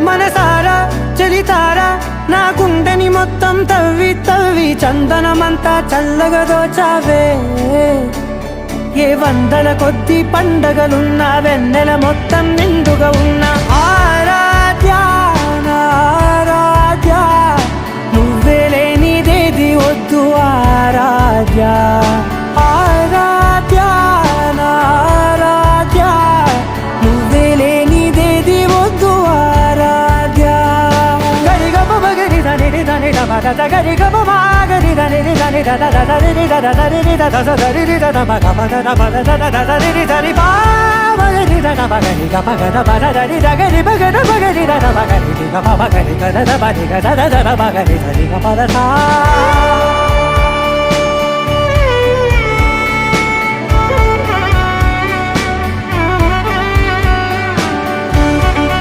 మనసారా చలితారా నా గుండెని మొత్తం తవ్వి తవ్వి చందనమంతా చల్లగా దోచావే ఏ వందల కొద్ది పండగలున్నా వెన్నెల మొత్తం నిండుగా ఉన్న ఆరాధ్య నా ఆరాధ్య నువ్వే లేనిదేది వద్దు ఆరాధ్య ఆరాధ్య నా ఆరాధ్య నువ్వే లేనిదేది వద్దు ఆరాధ్య గరిగమ మగరి దని దని మగ గరిగమ మాగరి దని దని దని దని దని దని మగ మగ మగ దని దని బా మగరి దని మగరి గ మగ మగ దని దగరి మగ మగరి దని మగరి గ మగరి గ దని మగరి గ దని మగరి దని గ మగ